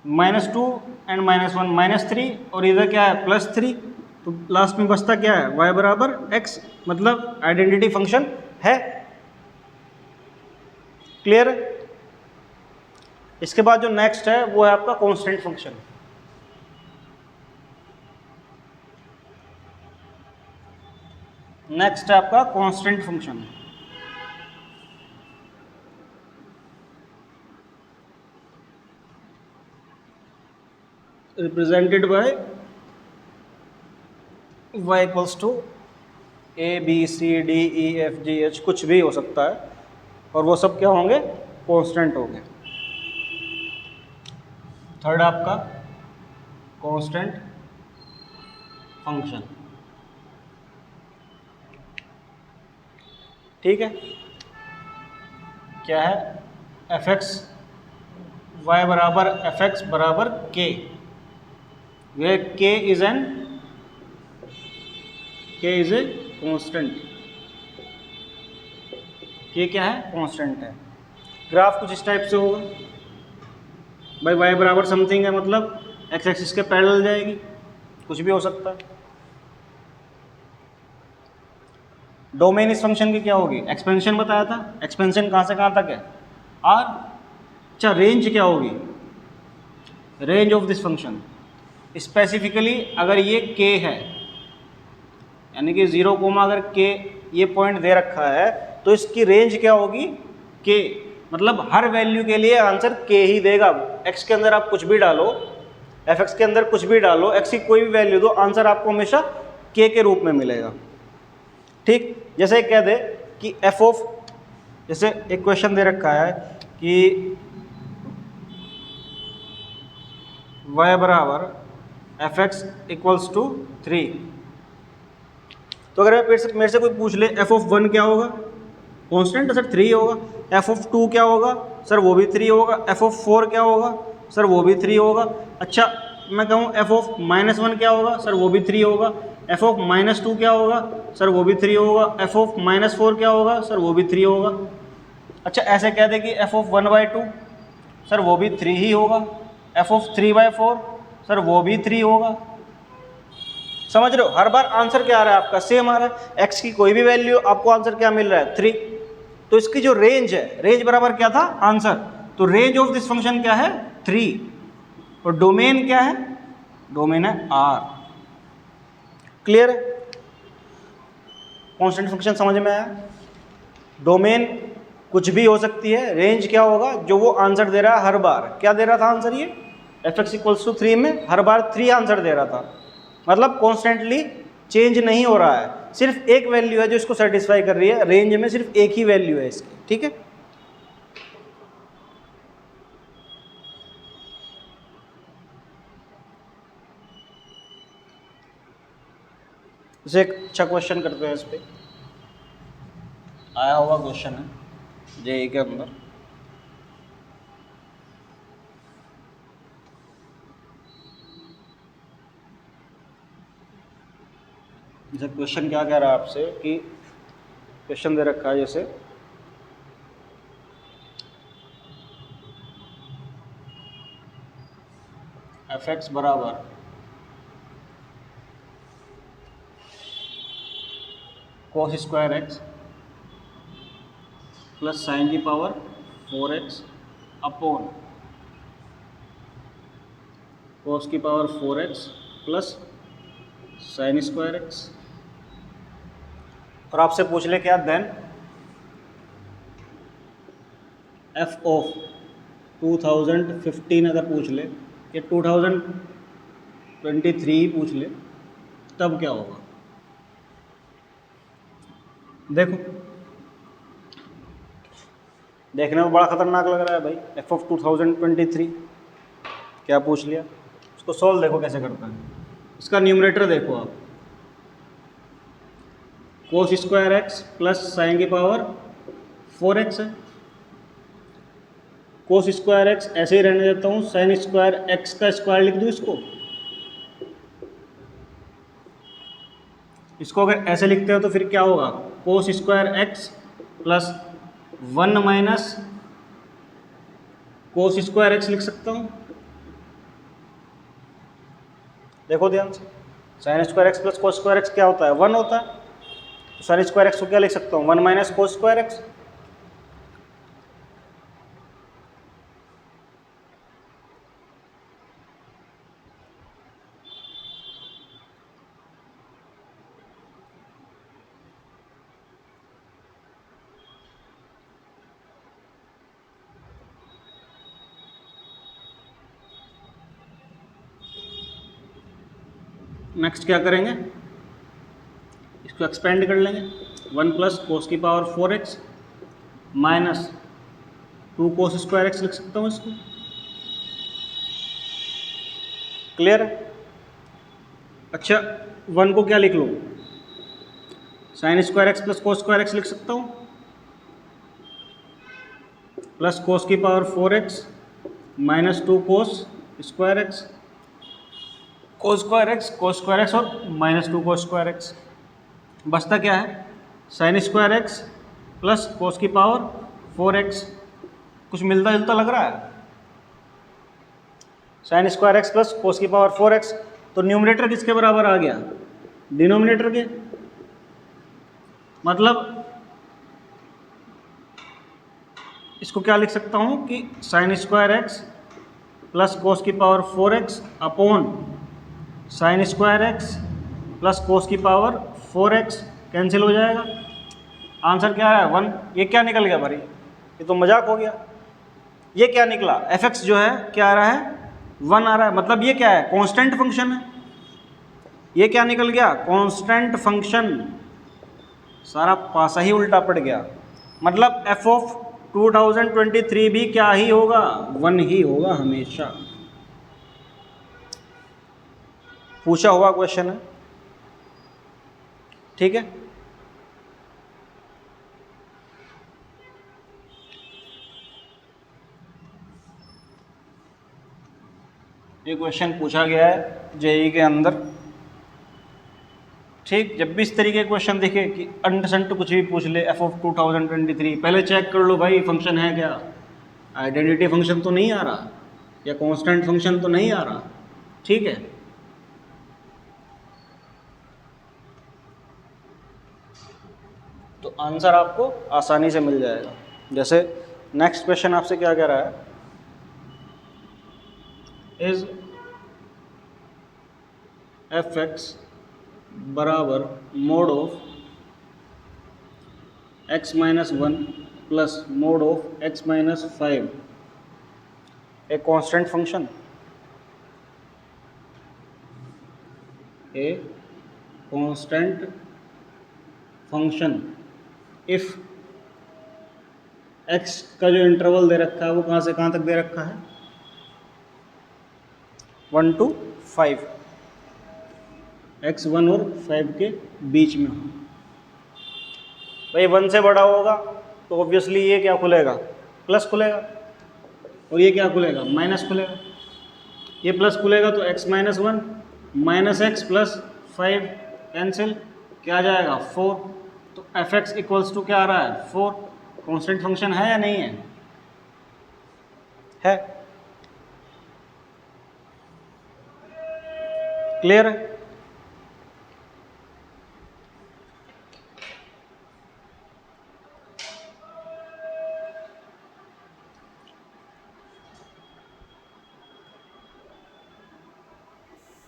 -2 एंड -1 -3, और इधर क्या है? +3। तो लास्ट में बचता क्या है? y बराबर x, मतलब आइडेंटिटी फंक्शन है। क्लियर? इसके बाद जो नेक्स्ट है वो है आपका कांस्टेंट फंक्शन। नेक्स्ट है आपका constant function. Represented by y equals to a b c d e f g h, कुछ भी हो सकता है, और वो सब क्या होंगे? कांस्टेंट होंगे। थर्ड आपका कांस्टेंट फंक्शन। ठीक है, क्या है? एफ एक्स, वाई बराबर एफ एक्स बराबर के। where k is a constant, k क्या है, कांस्टेंट है। ग्राफ कुछ इस टाइप से होगा भाई, y बराबर समथिंग है मतलब x एक्सिस के पैरेलल जाएगी, कुछ भी हो सकता है। डोमेन इस फंक्शन की क्या होगी, एक्सपेंशन बताया था, एक्सपेंशन कहाँ से कहाँ तक है, r। अच्छा, रेंज क्या होगी, range of this function specifically अगर ये k है, यानी कि 0, अगर k ये पॉइंट दे रखा है तो इसकी रेंज क्या होगी, k, मतलब हर वैल्यू के लिए आंसर k ही देगा। x के अंदर आप कुछ भी डालो, fx के अंदर कुछ भी डालो, x की कोई भी वैल्यू दो, आंसर आपको हमेशा k के रूप में मिलेगा। ठीक, जैसे कह दे कि f ऑफ, जैसे एक क्वेश्चन दे रखा है कि y बराबर fx इक्वल्स टू 3, तो अगर मेरे से कोई पूछ ले f ऑफ 1 क्या होगा, कांस्टेंट सर 3 होगा, f ऑफ 2 क्या होगा सर, वो भी 3 होगा, f ऑफ 4 क्या होगा सर, वो भी 3 होगा। अच्छा, मैं कहूँ f ऑफ -1 क्या होगा सर, वो भी 3 होगा, f ऑफ -2 क्या होगा सर, वो भी 3 होगा, f ऑफ -4 क्या होगा सर, वो भी 3 होगा। अच्छा, ऐसे कह दे कि f ऑफ 1/2 सर, वो भी 3 ही होगा, f ऑफ 3/4 सर, वो भी 3 होगा। समझ रहे हो, हर बार आंसर क्या आ रहा है आपका, सेम आ रहा है, x की कोई भी वैल्यू आपको आंसर क्या मिल रहा है, 3। तो इसकी जो रेंज है, रेंज बराबर क्या था, आंसर, तो रेंज ऑफ दिस फंक्शन क्या है, 3, और डोमेन क्या है, डोमेन है r। क्लियर है, कांस्टेंट फंक्शन समझ में आया। डोमेन कुछ भी हो सकती है, रेंज क्या होगा, जो वो आंसर दे रहा है हर बार, क्या दे रहा था आंसर, ये fx इक्वल्स टू 3 में हर बार 3 आंसर दे रहा था, मतलब कॉन्स्टेंटली चेंज नहीं हो रहा है, सिर्फ एक वैल्यू है जो इसको सेटिस्फाई कर रही है, रेंज में सिर्फ एक ही वैल्यू है इसकी। ठीक है, इसे एक अच्छा क्वेश्चन करते हैं, इस पे आया हुआ क्वेश्चन है जेईई के अंदर। जैसे क्वेश्चन क्या कह रहा है आपसे कि क्वेश्चन दे रखा है जैसे fx बराबर cos square x plus sign की पावर 4x अपॉन cos की power 4x plus sine square x, और आपसे पूछ ले क्या, देन f ऑफ 2015 अगर पूछ ले या 2023 पूछ ले, तब क्या होगा। देखो, देखने में बड़ा खतरनाक लग रहा है भाई, f ऑफ 2023 क्या पूछ लिया, उसको सॉल्व देखो कैसे करता है। इसका न्यूमरेटर देखो आप, cos square x plus sign की पावर 4x है, cos स्क्वायर x ऐसे ही रहने देता हूँ, साइन स्क्वायर x का स्क्वायर लिख दूँ इसको अगर ऐसे लिखते हो तो फिर क्या होगा, cos square x plus 1 minus cos square x लिख सकता हूँ। देखो ध्यान से, sine square x plus cos square x क्या होता है, 1 होता है, तो साइन स्क्वायर x को क्या लिख सकता हूँ, 1 minus cos square x। Next क्या करेंगे, इसको एक्सपेंड कर लेंगे, 1 प्लस कोस की power 4x minus 2 cos square x लिख सकता हूँ इसको। क्लियर है, अच्छा 1 को क्या लिख लूँ, sine square x plus cos square x लिख सकता हूँ, प्लस कोस की power 4x minus 2 cos square x। Cos square x और -2 कोस स्क्वायर एक्स, बचता क्या है sign square x plus cos की पावर 4x। कुछ मिलता जुलता लग रहा है, sign square x plus cos की पावर 4x, तो न्यूमरेटर किसके बराबर आ गया, डिनोमिनेटर के। मतलब इसको क्या लिख सकता हूँ कि sine square x plus cos की power 4x upon sine square x plus cos की पावर 4x कैंसिल हो जाएगा। आंसर क्या है 1। ये क्या निकल गया भाई, ये तो मजाक हो गया। ये क्या निकला, fx जो है क्या आ रहा है 1 आ रहा है, मतलब ये क्या है कांस्टेंट फंक्शन है। ये क्या निकल गया कांस्टेंट फंक्शन, सारा पासा ही उल्टा पड़ गया। मतलब f ऑफ 2023 भी क्या ही होगा 1 ही होगा हमेशा। पूछा हुआ क्वेश्चन है, ठीक है। ये क्वेश्चन पूछा गया है जेई के अंदर, ठीक। जब भी इस तरीके के क्वेश्चन दिखे कि अंट संट कुछ भी पूछ ले f ऑफ 2023, पहले चेक कर लो भाई फंक्शन है क्या, आइडेंटिटी फंक्शन तो नहीं आ रहा या कांस्टेंट फंक्शन तो नहीं आ रहा, ठीक है। तो आंसर आपको आसानी से मिल जाएगा। जैसे नेक्स्ट क्वेश्चन आपसे क्या कह रहा है, इज fx बराबर mode of x minus 1 plus mode of x minus 5 a constant function, a constant function if x का जो इंटरवल दे रखा है वो कहाँ से कहाँ तक दे रखा है 1 to 5, x 1 और 5 के बीच में हो। भाई 1 से बड़ा होगा तो ऑब्वियसली ये क्या खुलेगा प्लस खुलेगा, और ये क्या खुलेगा माइनस खुलेगा। ये प्लस खुलेगा तो x minus 1 minus x plus 5 cancel, क्या आ जाएगा 4। तो fx इक्वल्स टू क्या आ रहा है 4। कांस्टेंट फंक्शन है या नहीं है? क्लियर है?